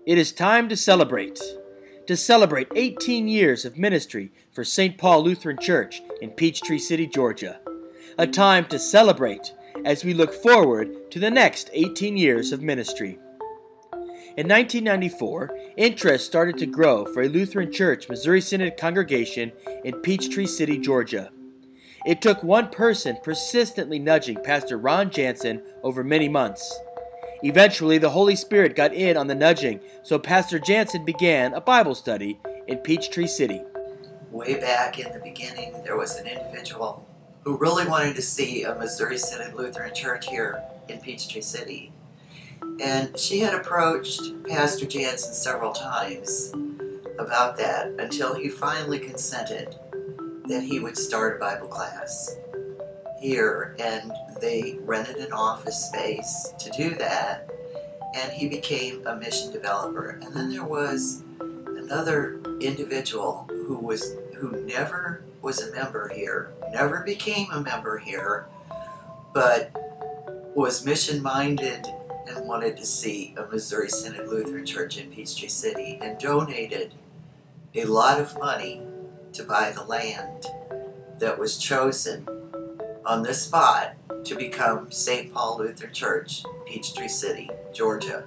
It is time to celebrate. To celebrate 18 years of ministry for St. Paul Lutheran Church in Peachtree City, Georgia. A time to celebrate as we look forward to the next 18 years of ministry. In 1994, interest started to grow for a Lutheran Church Missouri Synod congregation in Peachtree City, Georgia. It took one person persistently nudging Pastor Ron Jansen over many months. Eventually, the Holy Spirit got in on the nudging, so Pastor Jansen began a Bible study in Peachtree City. Way back in the beginning, there was an individual who really wanted to see a Missouri Synod Lutheran Church here in Peachtree City. And she had approached Pastor Jansen several times about that until he finally consented that he would start a Bible class here, and they rented an office space to do that, and he became a mission developer. And then there was another individual who never was a member here, never became a member here, but was mission-minded and wanted to see a Missouri Synod Lutheran Church in Peachtree City, and donated a lot of money to buy the land that was chosen on this spot to become St. Paul Lutheran Church, Peachtree City, Georgia.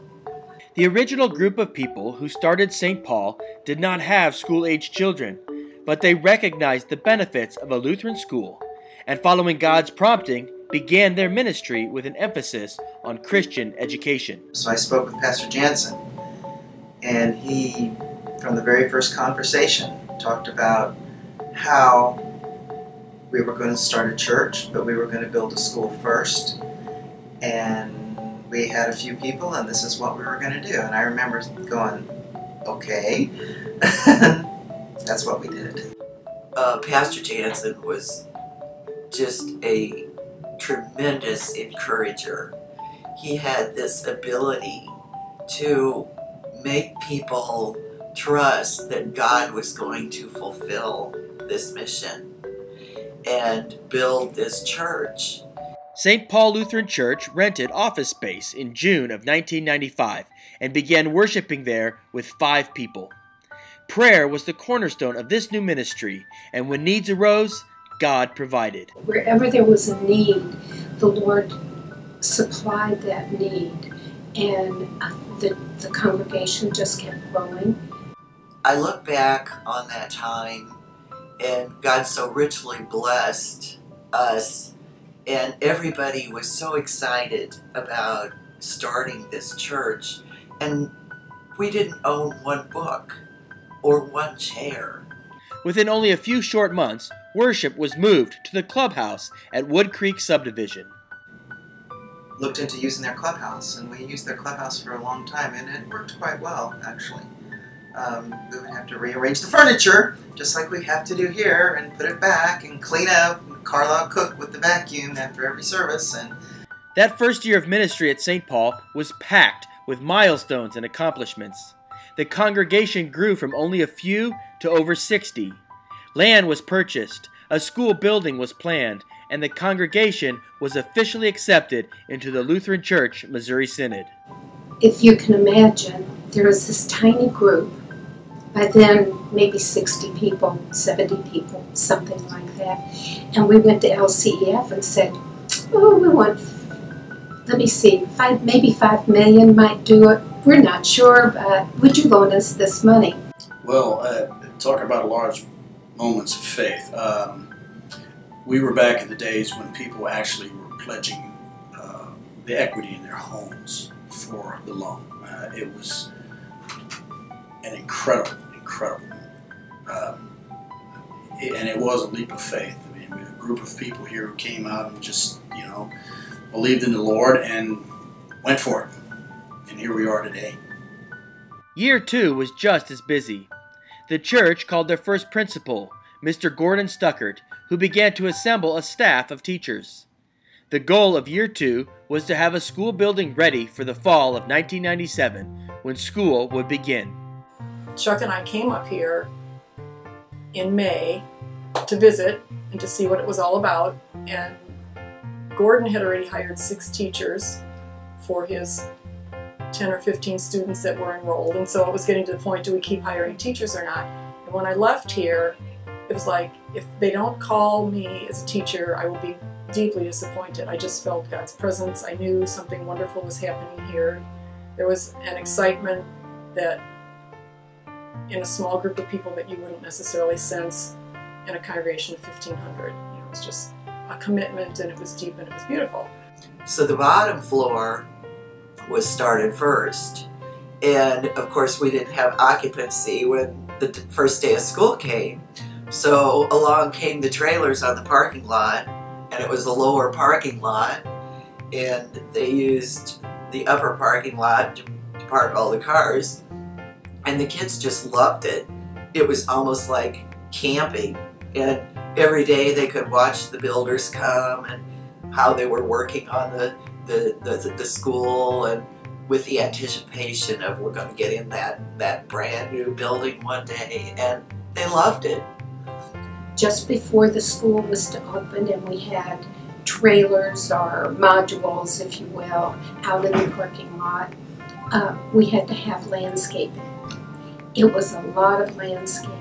The original group of people who started St. Paul did not have school-aged children, but they recognized the benefits of a Lutheran school, and following God's prompting, began their ministry with an emphasis on Christian education. So I spoke with Pastor Jansen, and he, from the very first conversation, talked about how we were going to start a church, but we were going to build a school first. And we had a few people, and this is what we were going to do. And I remember going, okay. That's what we did. Pastor Jansen was just a tremendous encourager. He had this ability to make people trust that God was going to fulfill this mission and build this church. St. Paul Lutheran Church rented office space in June of 1995 and began worshiping there with 5 people. Prayer was the cornerstone of this new ministry, and when needs arose, God provided. Wherever there was a need, the Lord supplied that need, and the congregation just kept growing. I look back on that time, and God so richly blessed us, and everybody was so excited about starting this church, and we didn't own one book or one chair. Within only a few short months, worship was moved to the clubhouse at Wood Creek Subdivision. Looked into using their clubhouse, and we used their clubhouse for a long time, and it worked quite well, actually. We would have to rearrange the furniture, just like we have to do here, and put it back, and clean up, and Carlisle cook with the vacuum after every service. And that first year of ministry at St. Paul was packed with milestones and accomplishments. The congregation grew from only a few to over 60. Land was purchased, a school building was planned, and the congregation was officially accepted into the Lutheran Church Missouri Synod. If you can imagine, there was this tiny group, by then maybe 60 people, 70 people, something like that, and we went to LCEF and said, oh, we want, let me see, maybe 5 million might do it. We're not sure, but would you loan us this money? Well, talk about large moments of faith. We were back in the days when people actually were pledging the equity in their homes for the loan. It was an incredible moment. And it was a leap of faith. I mean, we had a group of people here who came out and just, believed in the Lord and went for it. And here we are today. Year 2 was just as busy. The church called their first principal, Mr. Gordon Stuckert, who began to assemble a staff of teachers. The goal of Year 2 was to have a school building ready for the fall of 1997, when school would begin. Chuck and I came up here in May to visit and to see what it was all about, and Gordon had already hired 6 teachers for his 10 or 15 students that were enrolled, and so it was getting to the point, do we keep hiring teachers or not? And when I left here, it was like, if they don't call me as a teacher, I will be deeply disappointed. I just felt God's presence. I knew something wonderful was happening here. There was an excitement that in a small group of people that you wouldn't necessarily sense in a congregation of 1,500. You know, it was just a commitment, and it was deep, and it was beautiful. So the bottom floor was started first. And of course we didn't have occupancy when the first day of school came. So along came the trailers on the parking lot, and it was a lower parking lot, and they used the upper parking lot to park all the cars, and the kids just loved it. It was almost like camping, and every day they could watch the builders come and how they were working on the school, and with the anticipation of we're going to get in that brand new building one day, and they loved it. Just before the school was to open, and we had trailers or modules, if you will, out in the parking lot, we had to have landscaping. It was a lot of landscaping.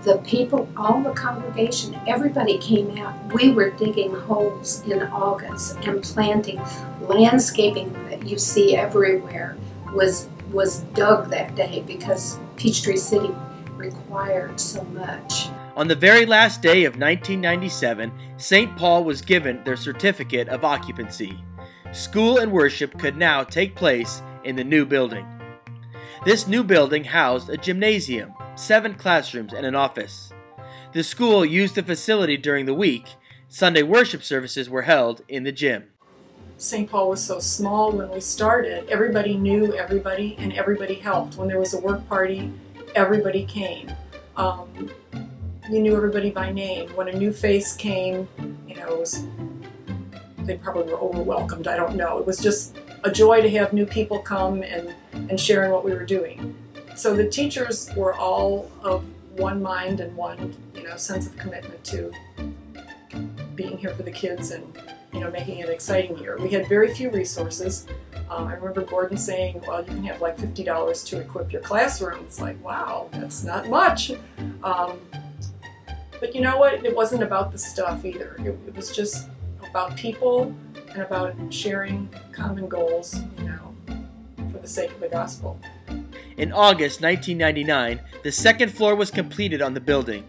The people, all the congregation, everybody came out. We were digging holes in August and planting. Landscaping that you see everywhere was dug that day because Peachtree City required so much. On the very last day of 1997, St. Paul was given their certificate of occupancy. School and worship could now take place in the new building. This new building housed a gymnasium, 7 classrooms, and an office. The school used the facility during the week. Sunday worship services were held in the gym. St. Paul was so small when we started. Everybody knew everybody, and everybody helped. When there was a work party, everybody came. You knew everybody by name. When a new face came, you know, they probably were overwhelmed. I don't know. It was just a joy to have new people come and sharing what we were doing. So the teachers were all of one mind and one, you know, sense of commitment to being here for the kids and, you know, making it an exciting year. We had very few resources. I remember Gordon saying, well, you can have like $50 to equip your classroom. It's like, wow, that's not much. But you know what? It wasn't about the stuff either. It was just about people and about sharing common goals, you know, for the sake of the gospel. In August 1999, the second floor was completed on the building.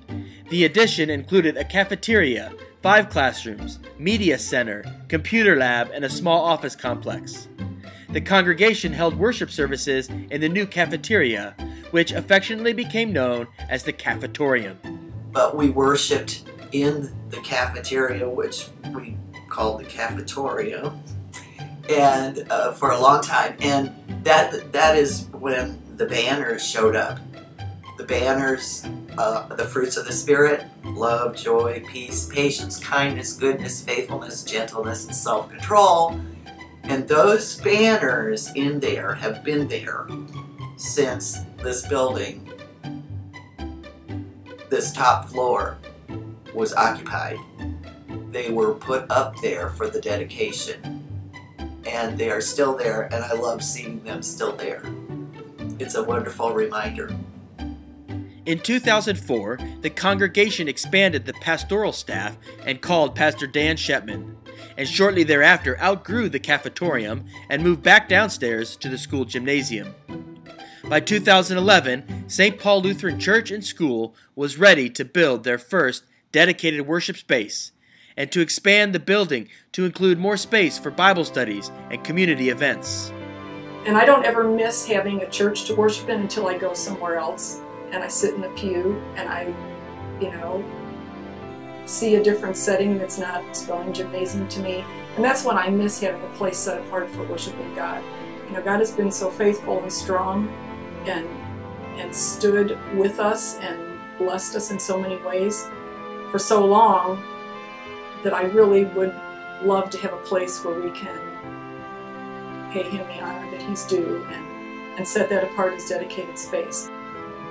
The addition included a cafeteria, 5 classrooms, media center, computer lab, and a small office complex. The congregation held worship services in the new cafeteria, which affectionately became known as the Cafetorium. But we worshiped in the cafeteria, which we called the Cafetorium, and for a long time. And that is when the banners showed up. The banners, the fruits of the Spirit: love, joy, peace, patience, kindness, goodness, faithfulness, gentleness, and self-control. And those banners in there have been there since this building, this top floor, was occupied. They were put up there for the dedication, and they are still there, and I love seeing them still there. It's a wonderful reminder. In 2004, the congregation expanded the pastoral staff and called Pastor Dan Shepman, and shortly thereafter outgrew the cafetorium and moved back downstairs to the school gymnasium. By 2011, St. Paul Lutheran Church and School was ready to build their first dedicated worship space and to expand the building to include more space for Bible studies and community events. And I don't ever miss having a church to worship in until I go somewhere else and I sit in the pew and I, you know, see a different setting that's not spelling gymnasium to me. And that's when I miss having a place set apart for worshiping God. You know, God has been so faithful and strong and stood with us and blessed us in so many ways for so long that I really would love to have a place where we can pay Him the honor that He's due and set that apart as dedicated space.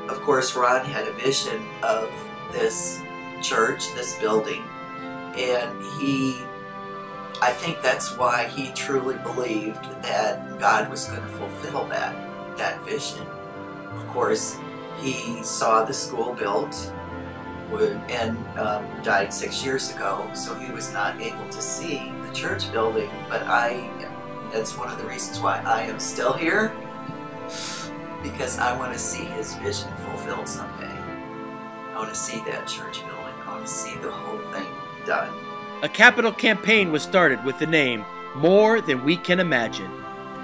Of course, Ron had a vision of this church, this building, and he I think that's why he truly believed that God was going to fulfill that vision. Of course, he saw the school built and died 6 years ago, so he was not able to see the church building, but that's one of the reasons why I am still here, because I want to see his vision fulfilled someday. I want to see that church building. I want to see the whole thing done. A capital campaign was started with the name More Than We Can Imagine.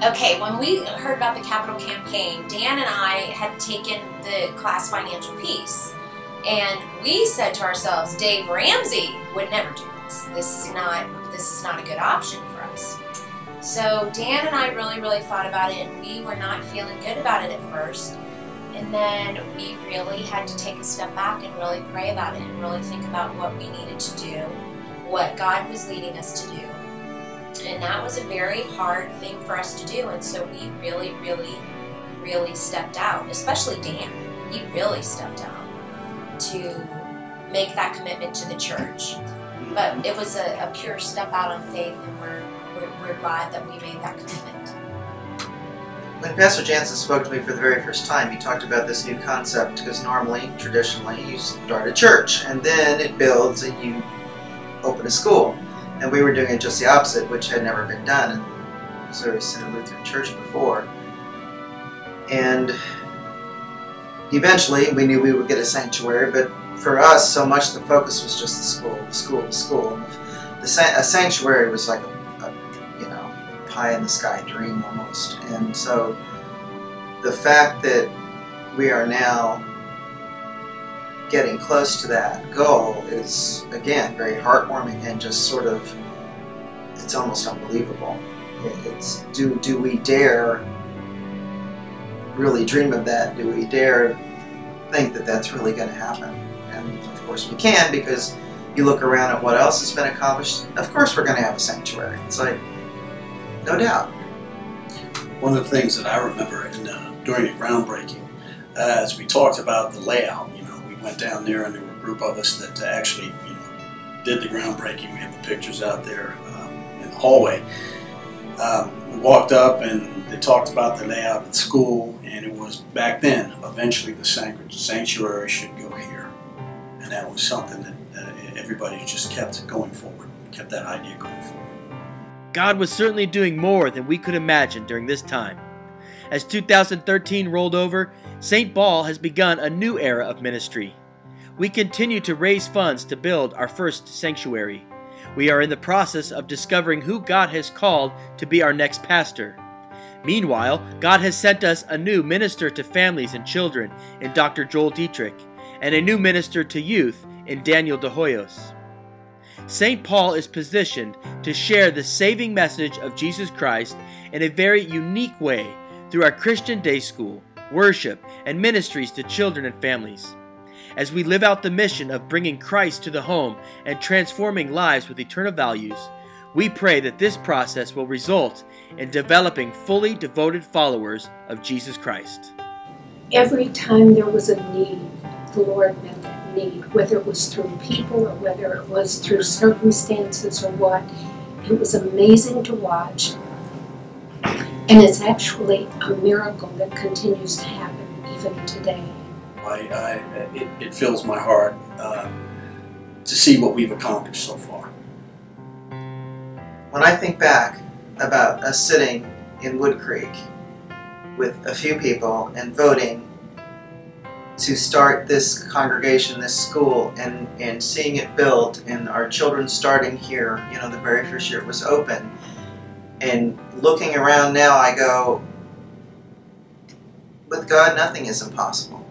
Okay, when we heard about the capital campaign, Dan and I had taken the class Financial Peace. And we said to ourselves, Dave Ramsey would never do this. This is not a good option for us. So Dan and I really thought about it, and we were not feeling good about it at first. And then we really had to take a step back and really pray about it and really think about what we needed to do, what God was leading us to do. And that was a very hard thing for us to do. And so we really stepped out, especially Dan. He really stepped out to make that commitment to the church. But it was a pure step out on faith, and we're glad that we made that commitment. When Pastor Jansen spoke to me for the very first time, he talked about this new concept, because normally, traditionally, you start a church, and then it builds and you open a school. And we were doing it just the opposite, which had never been done in Missouri Synod Lutheran Church before. And eventually, we knew we would get a sanctuary, but for us, so much the focus was just the school. And a sanctuary was like a pie-in-the-sky dream almost. And so the fact that we are now getting close to that goal is, again, very heartwarming and just sort of, it's almost unbelievable. It's, do we dare really dream of that? Do we dare think that that's really going to happen? And of course we can, because you look around at what else has been accomplished. Of course we're going to have a sanctuary. It's like, no doubt. One of the things that I remember during the groundbreaking, as we talked about the layout, we went down there and there were a group of us that actually, did the groundbreaking. We have the pictures out there in the hallway. We walked up and they talked about the layout of the school, and it was back then, eventually the sanctuary should go here. And that was something that everybody just kept going forward, kept that idea going forward. God was certainly doing more than we could imagine during this time. As 2013 rolled over, St. Paul has begun a new era of ministry. We continue to raise funds to build our first sanctuary. We are in the process of discovering who God has called to be our next pastor. Meanwhile, God has sent us a new minister to families and children in Dr. Joel Dietrich, and a new minister to youth in Daniel De Hoyos. St. Paul is positioned to share the saving message of Jesus Christ in a very unique way through our Christian day school, worship, and ministries to children and families. As we live out the mission of bringing Christ to the home and transforming lives with eternal values, we pray that this process will result in developing fully devoted followers of Jesus Christ. Every time there was a need, the Lord met that need, whether it was through people or whether it was through circumstances or what. It was amazing to watch. And it's actually a miracle that continues to happen even today. It fills my heart to see what we've accomplished so far. When I think back about us sitting in Wood Creek with a few people and voting to start this congregation, this school, and seeing it built, and our children starting here, the very first year it was open, and looking around now, I go, with God, nothing is impossible.